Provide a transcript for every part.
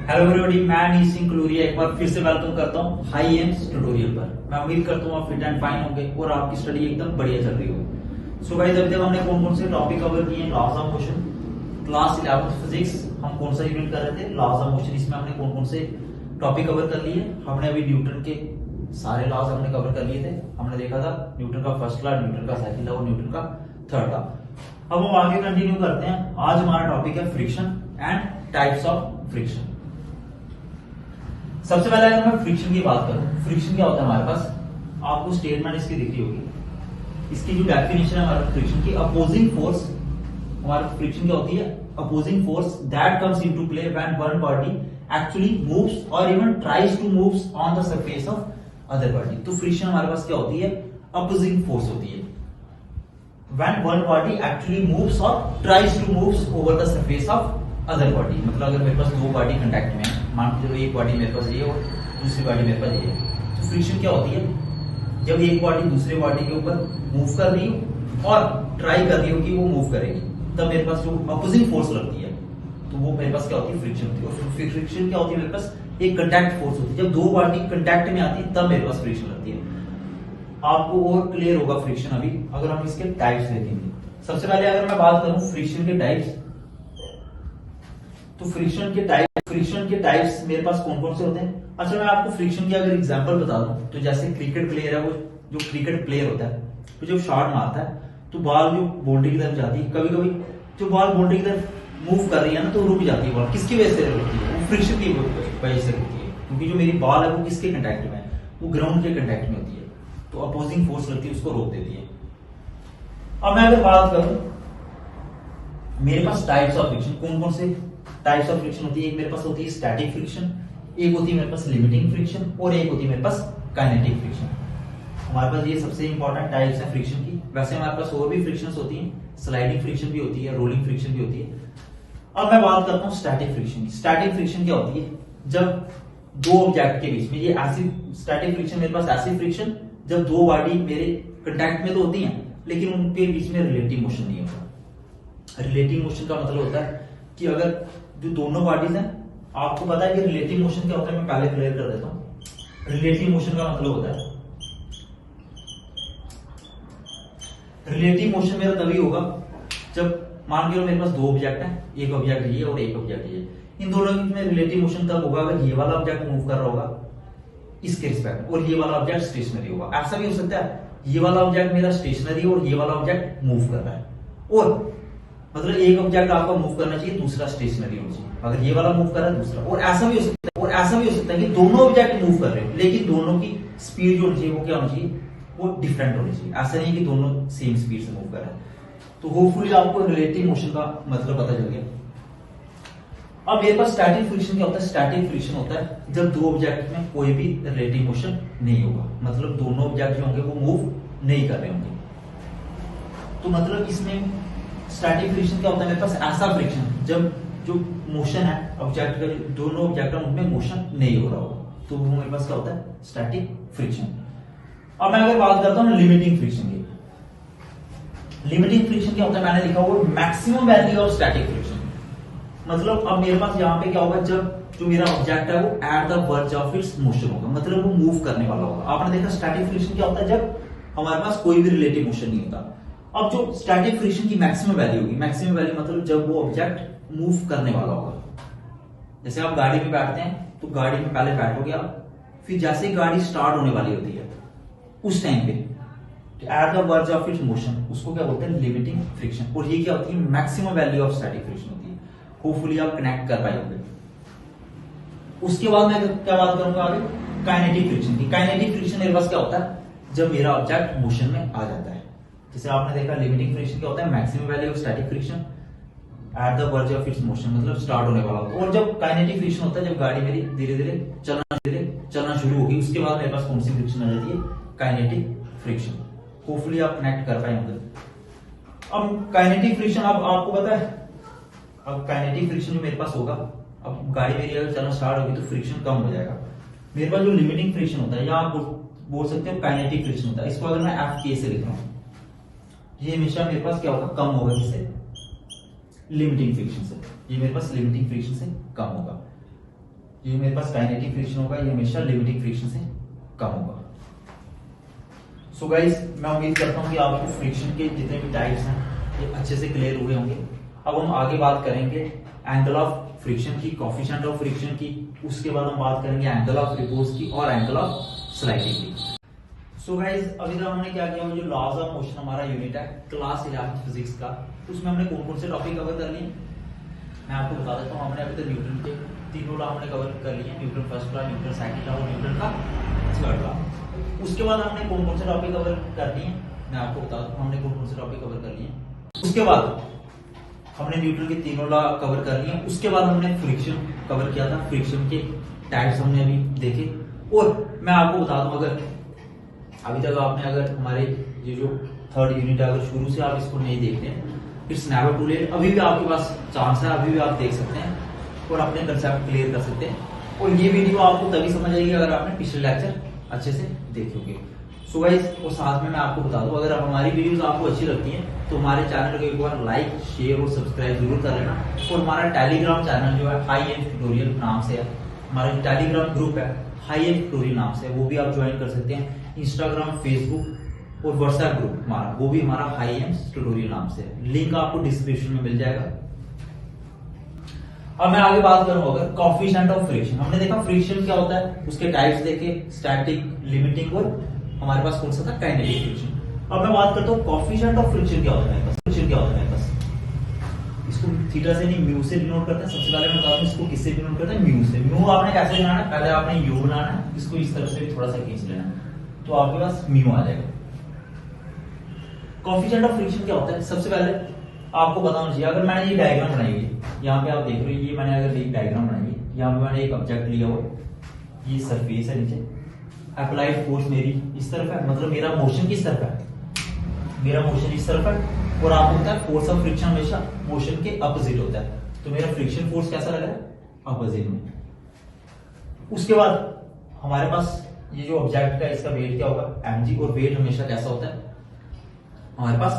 Hello everybody, मैं नीश सिंह कलूरिया एक बार फिर से वेलकम करता हूँ हाई एम्स ट्यूटोरियल पर। मैं उम्मीद करता हूँ आप फिट एंड फाइन होंगे और आपकी स्टडी एकदम बढ़िया चल रही होगी। सो गाइस, अभी तक हमने कौन कौन से टॉपिक कवर किए हैं? Laws of motion, class 11th physics हम कौन सा यूनिट कर रहे थे? Laws of motion. इसमें हमने कौन कौन से टॉपिक कवर कर लिए? हमने अभी न्यूटन के सारे लॉज हमने कवर कर लिए थे। हमने देखा था न्यूटन का फर्स्ट लॉ, न्यूटन का सेकंड लॉ और न्यूटन का थर्ड लॉ। अब हम आगे कंटिन्यू करते हैं। आज हमारा टॉपिक है friction and types of friction. सबसे पहले अगर मैं फ्रिक्शन की बात करूं, फ्रिक्शन क्या होता है हमारे पास? आपको स्टेटमेंट इसकी दिख रही होगी। इसकी जो डेफिनेशन है हमारे फ्रिक्शन की, अपोजिंग फोर्स। हमारा फ्रिक्शन क्या होती है? Opposing force that comes into play when one body actually moves और even tries to moves on the surface of other body. तो फ्रिक्शन हमारे पास क्या होती है? अपोजिंग फोर्स होती है when one body actually moves और tries to moves over the surface of other body. मतलब अगर मेरे पास दो बॉडी कांटेक्ट में है, मान के चलो एक बॉडी मेरे पास ये और दूसरी बॉडी मेरे पास ये है, तो फ्रिक्शन क्या होती है? जब एक बॉडी दूसरे बॉडी के ऊपर मूव कर रही हो और ट्राई कर रही हो कि वो मूव करेगी, तब मेरे पास जो अपोजिंग फोर्स लगती है तो वो मेरे पास क्या होती है? फ्रिक्शन होती है। और फ्रिक्शन क्या होती है? मेरे पास एक कंटैक्ट फोर्स होती है। जब दो बॉडी कंटैक्ट में आती है तब मेरे पास फ्रिक्शन लगती है। आपको और क्लियर होगा फ्रिक्शन अभी अगर हम इसके टाइप्स देखेंगे। सबसे पहले अगर मैं बात करूं फ्रिक्शन के टाइप्स, तो फ्रिक्शन के टाइप्स मेरे पास कौन कौन से होते हैं? अच्छा, मैं आपको फ्रिक्शन की अगर एग्जांपल बता दूं तो जैसे क्रिकेट प्लेयर है, वो जो क्रिकेट प्लेयर होता है तो जब शॉट मारता है तो बॉल जो बाउंड्री की तरफ जाती है, कभी कभी जो बॉल बाउंड्री की तरफ मूव कर रही है ना तो रुक जाती है बॉल। किसकी वजह से रुकती है? वो फ्रिक्शन की वजह से रुकती है, क्योंकि जो मेरी बॉल है वो किसके कंटेक्ट में है? वो ग्राउंड के कंटेक्ट में होती है, तो अपोजिंग फोर्स लगती है, उसको रोक देती है। अब मैं अगर बात करूं मेरे पास टाइप्स ऑफ फ्रिक्शन कौन कौन से टाइप्स ऑफ फ्रिक्शन होती है? एक मेरे पास होती है स्टैटिक फ्रिक्शन, एक होती है मेरे पास लिमिटिंग फ्रिक्शन और एक होती है मेरे पास काइनेटिक फ्रिक्शन। हमारे पास ये सबसे इंपॉर्टेंट टाइप्स है फ्रिक्शन की। वैसे हमारे पास और भी फ्रिक्शंस होती हैं, स्लाइडिंग फ्रिक्शन भी होती है, रोलिंग फ्रिक्शन भी होती है। अब मैं बात करता हूँ स्टैटिक फ्रिक्शन की। स्टैटिक फ्रिक्शन क्या होती है? जब दो ऑब्जेक्ट के बीच में, ये ऐसी स्टैटिक फ्रिक्शन मेरे पास ऐसी फ्रिक्शन जब दो बॉडी मेरे कंटैक्ट में तो होती हैं लेकिन उनके बीच में रिलेटिव मोशन नहीं होता। रिलेटिव मोशन का मतलब होता है कि अगर जो दोनों बॉडीज हैं, आपको पता है कि रिलेटिव मोशन क्या होता है? मैं पहले क्लियर कर देता हूं। रिलेटिव मोशन का मतलब होता है, रिलेटिव मोशन मेरा तभी होगा जब मान के लो मेरे पास दो ऑब्जेक्ट हैं, एक ऑब्जेक्ट ये और एक ऑब्जेक्ट ये। इन दोनों के बीच में रिलेटिव मोशन तब होगा अगर ये वाला ऑब्जेक्ट मूव कर रहा होगा इसके रिस्पेक्ट और ये वाला ऑब्जेक्ट स्टेशनरी होगा। ऐसा भी हो सकता है ये वाला ऑब्जेक्ट मेरा स्टेशनरी और ये वाला ऑब्जेक्ट मूव कर रहा है, और मतलब एक ऑब्जेक्ट आपका मूव करना चाहिए, दूसरा स्टेशनरी होना चाहिए। अगर ये वाला मूव कर रहा है दूसरा, और ऐसा भी हो सकता है कि दोनों ऑब्जेक्ट मूव कर रहे हैं लेकिन दोनों की स्पीड जो होनी चाहिए वो क्या होनी चाहिए? वो डिफरेंट होनी चाहिए। ऐसा नहीं कि दोनों सेम स्पीड से मूव कर रहे हैं। तो होपफुली आपको रिलेटिव मोशन का मतलब पता चल गया। अब मेरे पास स्टैटिक फ्रिक्शन क्या होता है? स्टैटिक फ्रिक्शन होता है जब दो ऑब्जेक्ट में कोई भी रिलेटिव मोशन नहीं होगा, मतलब दोनों ऑब्जेक्ट जो होंगे वो मूव नहीं कर रहे होंगे। तो मतलब इसमें स्टैटिक फ्रिक्शन क्या होता है? मेरे पास ऐसा फ्रिक्शन जब जो मोशन है ऑब्जेक्ट का, दोनों ऑब्जेक्ट उनमें मोशन नहीं हो रहा होगा, तो वो मेरे पास क्या होता है? Static friction. अब मैं अगर बात करता हूं लिमिटिंग फ्रिक्शन की। लिमिटिंग फ्रिक्शन क्या होता है? मैंने लिखा हुआ maximum value of static friction. मतलब अब मेरे पास यहाँ पे क्या होगा? जब जो मेरा ऑब्जेक्ट है वो at the verge of its motion होगा, मतलब वो मूव करने वाला होगा। आपने देखा स्टैटिक फ्रिक्शन क्या होता है? जब हमारे पास कोई भी रिलेटिव मोशन नहीं होता। अब जो स्टैटिक फ्रिक्शन की मैक्सिमम वैल्यू होगी, मैक्सिमम वैल्यू मतलब जब वो ऑब्जेक्ट मूव करने वाला होगा। जैसे आप गाड़ी में बैठते हैं तो गाड़ी में पहले बैठोगे आप, फिर जैसे ही गाड़ी स्टार्ट होने वाली होती है उस टाइम पे at the verge of its motion, उसको क्या बोलते हैं? Limiting friction. और ये क्या होती है? Maximum value of static friction होती है। होपफुली आप कनेक्ट कर पाए होंगे। उसके बाद मैं क्या बात करूंगा आगे? काइनेटिक फ्रिक्शन की। काइनेटिक फ्रिक्शन मेरे पास क्या होता है? जब मेरा ऑब्जेक्ट मोशन में आ जाता है। जैसे आपने देखा लिमिटिंग फ्रिक्शन क्या होता है? Maximum value of static friction at the verge of its motion, मतलब स्टार्ट होने वाला होता है। और जब काइनेटिक फ्रिक्शन होता है जब गाड़ी मेरी धीरे धीरे चलना शुरू होगी, उसके बाद मेरे पास कौन सी फ्रिक्शन आ जाती है? Kinetic friction. होपफुली आप कनेक्ट कर पाए होंगे। अब काइनेटिक फ्रिक्शन, अब आपको पता है अब काइनेटिक फ्रिक्शन जो मेरे पास होगा, अब गाड़ी मेरी अगर चलना स्टार्ट होगी तो फ्रिक्शन कम हो जाएगा। मेरे पास जो लिमिटिंग फ्रिक्शन होता है या आप बोल सकते हो काइनेटिक फ्रिक्शन होता है, इसको अगर मैं एफ के से लिख रहा हूं, ये हमेशा मेरे पास क्या होगा? कम होगा। किससे? लिमिटिंग फ्रिक्शन से। ये मेरे पास लिमिटिंग फ्रिक्शन से कम होगा। ये मेरे पास काइनेटिक फ्रिक्शन होगा ये हमेशा लिमिटिंग फ्रिक्शन से कम होगा। सो गाइस मैं उम्मीद करता हूँ कि आपको फ्रिक्शन के जितने भी टाइप्स हैं ये अच्छे से क्लियर हुए होंगे। अब हम आगे बात करेंगे एंगल ऑफ फ्रिक्शन की, कोएफिशिएंट ऑफ फ्रिक्शन की, उसके बाद हम बात करेंगे एंगल ऑफ रिपोज की और एंगल ऑफ स्लाइडिंग की। सो गाइस अभी तक हमने क्या किया, जो लॉज ऑफ मोशन हमारा यूनिट है क्लास 11 फिजिक्स का, उसमें हमने कौन कौन से टॉपिक कवर कर लिए मैं आपको बता देता हूँ। हमने अभी तक न्यूटन के तीनों लॉ हमने कवर कर लिए, Newton first law, Newton second law और न्यूटन का थर्ड लॉ। उसके बाद हमने कौन कौन से टॉपिक कवर कर लिए मैं आपको बता दूं, हमने कौन कौन से टॉपिक कवर कर लिए। उसके बाद हमने न्यूटन के तीनों लॉ कवर कर लिए। उसके बाद हमने फ्रिक्शन कवर किया था, फ्रिक्शन के टाइप्स हमने अभी देखे। और मैं आपको बता दूं, अगर अभी तक आपने अगर हमारे ये जो थर्ड यूनिट है अगर शुरू से आप इसको नहीं देखते हैं, इट्स नेवर टू लेट, अभी भी आपके पास चांस है, अभी भी आप देख सकते हैं और अपने कंसेप्ट क्लियर कर सकते हैं। और ये वीडियो आपको तभी समझ आएगी अगर आपने पिछले लेक्चर अच्छे से देखे होंगे। सो गाइस और साथ में मैं आपको बता दूं, अगर हमारी वीडियोस आपको अच्छी लगती हैं तो हमारे चैनल को एक बार लाइक, शेयर और सब्सक्राइब जरूर कर लेना। और हमारा टेलीग्राम चैनल जो है हाई एंड ट्यूटोरियल नाम से है, हमारा टेलीग्राम ग्रुप है हाई एंड ट्यूटोरियल नाम से, वो भी आप ज्वाइन कर सकते हैं। इंस्टाग्राम, फेसबुक और व्हाट्सएप ग्रुप हमारा, वो भी हमारा हाई एंड ट्यूटोरियल नाम से है, लिंक आपको डिस्क्रिप्शन में मिल जाएगा। अब मैं आगे बात करूं अगर कोएफिशिएंट ऑफ फ्रिक्शन, हमने देखा फ्रिक्शन क्या होता है, उसके टाइप्स देखे, स्टैटिक, लिमिटिंग और हमारे पास कौन सा था, काइनेटिक फ्रिक्शन। अब मैं बात करता हूं कोएफिशिएंट ऑफ फ्रिक्शन क्या होता है मेरे पास, फ्रिक्शन क्या होता है मेरे पास, इसको थीटा से नहीं म्यू से डिनोट करते हैं। सबसे पहले मैं बता दूं इसको किससे डिनोट करते हैं, म्यू से। म्यू आपने कैसे बनाना है, पहले आपने यू बनाना है, इसको इस तरफ से भी थोड़ा सा खींच लेना है तो आपके पास म्यू आ जाएगा। कोएफिशिएंट ऑफ फ्रिक्शन क्या होता है, सबसे पहले आपको बताना चाहिए, अगर मैंने ये डायग्राम बनाई है, यहाँ पे आप देख रहे हो ये मैंने अगर एक डायग्राम बनाई है, यहाँ पे मैंने एक ऑब्जेक्ट लिया हो, ये सरफेस है नीचे, अप्लाइड फोर्स मेरी इस तरफ है, मतलब मेरा मोशन किस तरफ है, मेरा मोशन इस तरफ है। और आपको पता है फोर्स ऑफ फ्रिक्शन हमेशा मोशन के अपोजिट होता है, तो मेरा फ्रिक्शन फोर्स कैसा लग रहा है, अपोजिट में। उसके बाद हमारे पास ये जो ऑब्जेक्ट का इसका वेट क्या होगा, mg, और वेट हमेशा कैसा होता है, हमारे पास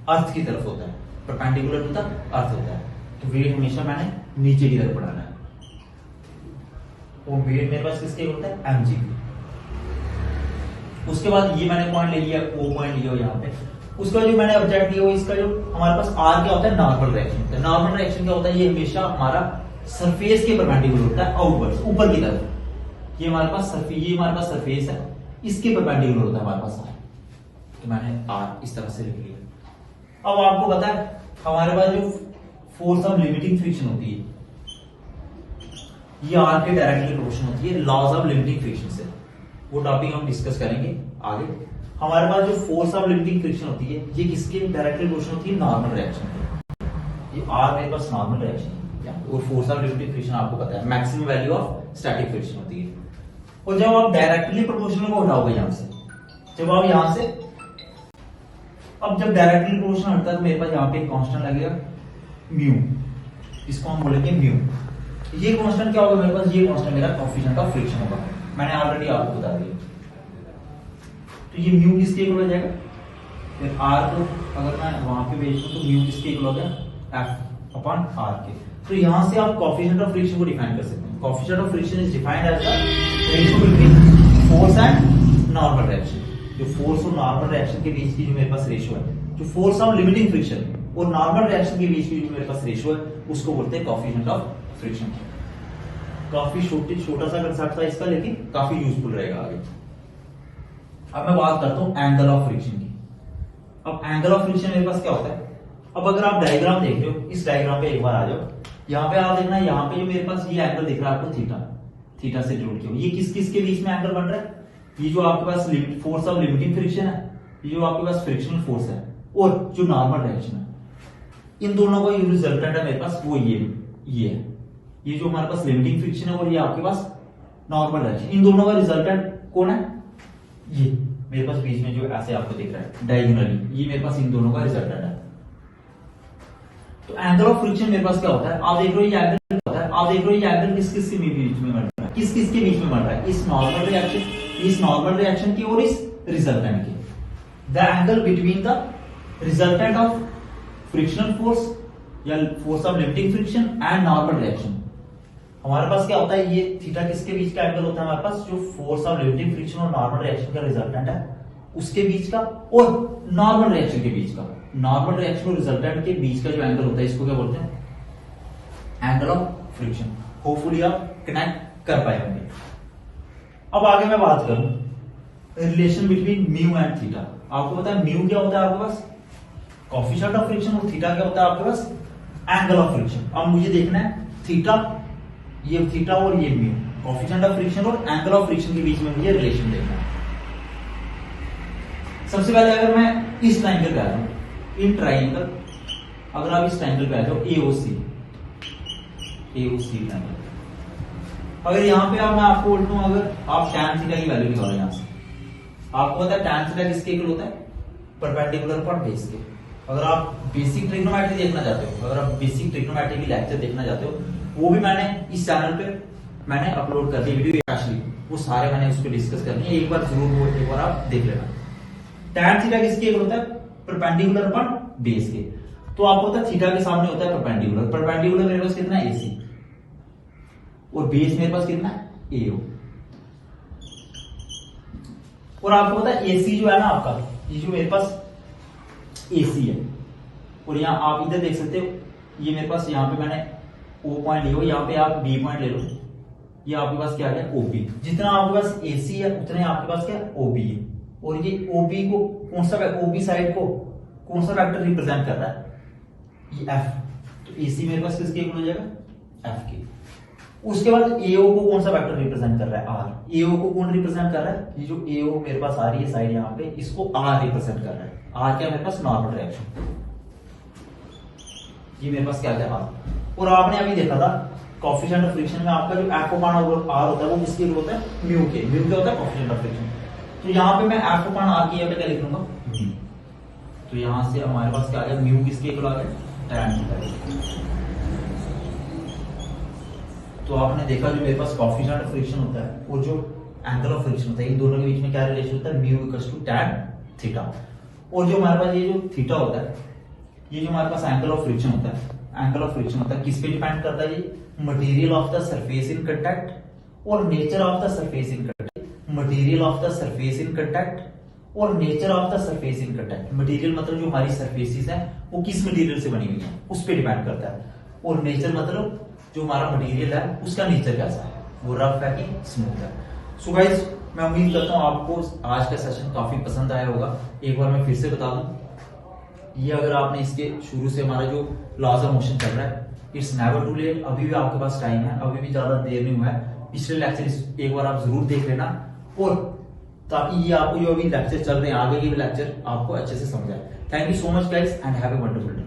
अर्थ की तरफ होता है, परपेंडिकुलर टू द अर्थ होता है, तो वेट हमेशा मैंने नीचे की तरफ बढ़ाना है। वो वेट मेरे पास किसके होता है, mg। उसके बाद ये मैंने पॉइंट ले लिया, ओ पॉइंट लिया यहाँ पे। उसके बाद जो मैंने ऑब्जेक्ट लिया इसका जो हमारे पास आर क्या होता है, नॉर्मल डायरेक्शन। नॉर्मल डायरेक्शन क्या होता है, ये हमेशा हमारा सरफेस के परपेंडिकुलर होता है, आउटवर्ड्स, ऊपर की तरफ। ये हमारे पास सरफेस है, इसके परपेंडिकुलर होता है हमारे पास आर, तो मैंने आर इस तरह से लिख लिया। अब आपको पता है हमारे पास जो फोर्स ऑफ लिमिटिंग फ्रिक्शन होती है, ये आर के डायरेक्टली प्रोपोर्शनल होती है लॉज ऑफ लिमिटिंग फ्रिक्शन से, वो टॉपिक हम डिस्कस करेंगे आगे। हमारे पास जो फोर्स ऑफ लिमिटिंग फ्रिक्शन होती है ये किसके डायरेक्टली प्रोपोर्शनल होती है, नॉर्मल डायरेक्शन के। ये आर मेरे पास नॉर्मल डायरेक्शन है, और फोर्स ऑफ लिमिटिंग फ्रिक्शन आपको पता है maximum value of static friction होती है। और जब आप डायरेक्टली प्रोपोर्शनल को हटाओगे यहां से, जब आप यहां से, अब जब डायरेक्टली प्रोपोर्शनल हटता है तो मेरे पास यहाँ पे एक कांस्टेंट लगेगा म्यू, इसको हम बोलेंगे म्यू। ये कांस्टेंट क्या होगा मेरे पास, ये कांस्टेंट मेरा कोएफिशिएंट ऑफ फ्रिक्शन होगा, मैंने ऑलरेडी आपको बता दिया। तो ये म्यू किसके इक्वल हो जाएगा, फिर आर को अगर मैं वहां पे भेज दूं तो म्यू किसके इक्वल हो गया, एफ अपॉन आर के। तो यहां से आप कोएफिशिएंट ऑफ फ्रिक्शन को डिफाइन कर सकते हैं। Coefficient of friction is defined as the ratio between force and normal direction. जो फोर्स और नॉर्मल रिएक्शन के बीच की जो मेरे पास रेशियो है, जो फोर्स ऑफ लिमिटिंग फ्रिक्शन और नॉर्मल रिएक्शन के बीच की जो मेरे पास रेशियो है, उसको बोलते हैं कोएफिशिएंट ऑफ फ्रिक्शन। काफी छोटा सा कंसेप्ट था इसका, लेकिन काफी यूजफुल रहेगा आगे। अब मैं बात करता हूं एंगल ऑफ फ्रिक्शन की। अब एंगल ऑफ फ्रिक्शन मेरे पास क्या होता है, अब अगर आप डायग्राम देख रहे हो, इस डायग्राम पे एक बार आ जाओ, यहाँ पे आप देखना, यहाँ पे जो मेरे पास ये एंगल दिख रहा है आपको थीटा, थीटा से जोड़ के, ये किस किस के बीच में एंगल बन रहा है, ये जो आपके पास फोर्स ऑफ लिमिटिंग फ्रिक्शन है, ये जो आपके पास फ्रिक्शनल फोर्स है, और जो नॉर्मल डायरेक्शन है, इन दोनों का जो रिजल्टेंट है मेरे पास वो ये है। ये जो हमारे पास लिमिटिंग फ्रिक्शन है और ये आपके पास नॉर्मल डायरेक्शन, इन दोनों का रिजल्टेंट कौन है, ये मेरे पास बीच में जो ऐसे आपको दिख रहा है डायगोनली, ये मेरे पास इन दोनों का रिजल्टेंट है। तो एंगल ऑफ फ्रिक्शन मेरे पास क्या होता है, आप देख रहे हो ये एंगल होता है, आप देख रहे हो ये एंगल किस किस के बीच में बन रहा है, किस किस के बीच में बन रहा है, इस नॉर्मल रिएक्शन की और इस रिजल्टेंट की। The angle between the resultant of frictional force या force of limiting friction and normal reaction, हमारे पास क्या होता है, ये थीटा किसके बीच का एंगल होता है हमारे पास, जो फोर्स ऑफ रिलेटिव फ्रिक्शन और नॉर्मल रिएक्शन का रिजल्टेंट है उसके बीच का, और नॉर्मल रिएक्शन के बीच का, नॉर्मल रिएक्शन और रिजल्टेंट के बीच का जो एंगल होता है इसको क्या बोलते हैं, एंगल ऑफ फ्रिक्शन। होपफुली आप कनेक्ट कर पाए होंगे। अब आगे मैं बात करूं relation between mu and theta. आपको पता है म्यू क्या होता है आपके पास, कोएफिशिएंट ऑफ फ्रिक्शन, और थीटा क्या होता है आपके पास, एंगल ऑफ फ्रिक्शन। अब मुझे देखना है थीटा, ये थीटा और ये म्यू, कोएफिशिएंट ऑफ फ्रिक्शन और एंगल ऑफ फ्रिक्शन के बीच में मुझे रिलेशन देखना है। सबसे पहले अगर मैं इस ट्रायंगल पे आ जाऊं, इन ट्रायंगल, अगर आप इस ट्रायंगल पे आ जाओ एओसी ट्रायंगल, अगर यहां पे मैं आपको बोलता हूं, अगर आप tan थीटा की वैल्यू निकालो यहां से, आपको पता है tan थीटा किसके इक्वल होता है, परपेंडिकुलर पर बेस के। अगर आप बेसिक ट्रिग्नोमेट्री देखना चाहते हो, अगर आप बेसिक ट्रिग्नोमेट्री की लेक्चर देखना चाहते हो, वो भी मैंने इस चैनल पे मैंने अपलोड कर दी वीडियो, एक्चुअली वो सारे मैंने उस पर डिस्कस करनी है, एक बार जरूर वो एक बार आप देख लेना। tan थीटा किसके इक्वल होता है, परपेंडिकुलर पर बेस के। तो आपको पता है थीटा के सामने होता है परपेंडिकुलर, परपेंडिकुलर मेरे पास कितना है AC, और बेस मेरे पास कितना है AO। और आपको पता है AC जो है ना आपका, ये जो मेरे पास AC है, और यहां आप इधर देख सकते हो, ये मेरे पास यहाँ पे मैंने O पॉइंट लिया, यहाँ पे आप B पॉइंट ले लो, ये आपके पास क्या है OB। जितना आपके पास AC है उतने आपके पास क्या OB है, और ये OB को कौन सा, OB साइड को कौन सा वेक्टर रिप्रेजेंट कर रहा है, ये F। तो AC मेरे पास किसके इक्वल हो जाएगा, F के। उसके बाद AO को कौन सा वेक्टर रिप्रेजेंट कर रहा है, R। AO को कौन रिप्रेजेंट कर रहा है, ये जो AO मेरे पास आ रही है साइड यहाँ पे, इसको R रिप्रेजेंट कर रहा है। R क्या मेरे पास, नॉर्मल रिएक्शन, ये मेरे पास क्या है R। और आपने अभी देखा था कोएफिशिएंट ऑफ फ्रिक्शन में आपका जो F अपान R होता है वो किसके इक्वल होता है, म्यू के। म्यू क्या होता है, कोएफिशिएंट ऑफ फ्रिक्शन। तो यहाँ पे मैं F अपान R की जगह क्या लिख लूंगा, म्यू। तो यहां से हमारे पास क्या आ गया, म्यू किसके इक्वल आ गया, tan थीटा। तो आपने देखा जो मेरे पास कोएफिशिएंट ऑफ फ्रिक्शन होता है और जो एंगल ऑफ फ्रिक्शन होता है, इन दोनों के बीच में क्या रिलेशन होता है, mu equals to tan theta. और जो हमारे पास ये जो थीटा होता है, ये जो हमारे पास एंगल ऑफ फ्रिक्शन होता है, एंगल ऑफ फ्रिक्शन होता है किस पे डिपेंड करता है, ये material of the surface in contact और nature of the surface in contact. Material of the surface in contact और nature of the surface in contact. Material मतलब जो हमारी सरफेसेस है वो किस मटेरियल से बनी हुई है उस पे डिपेंड करता है, और नेचर मतलब जो हमारा मटेरियल है उसका नेचर कैसा है, वो रफ है कि स्मूथ है। सो गाइस, मैं उम्मीद करता हूँ आपको आज का सेशन काफी पसंद आया होगा। एक बार मैं फिर से बता दूं, ये अगर आपने इसके शुरू से हमारा जो लॉज ऑफ मोशन चल रहा है, इट्स नेवर टू लेट, अभी भी आपके पास टाइम है, अभी भी ज्यादा देर नहीं हुआ है। पिछले लेक्चर एक बार आप जरूर देख लेना, और ताकि ये आपको जो अभी लेक्चर चल रहे हैं आगे के भी लेक्चर आपको अच्छे से समझ आए। Thank you so much guys and have a wonderful day.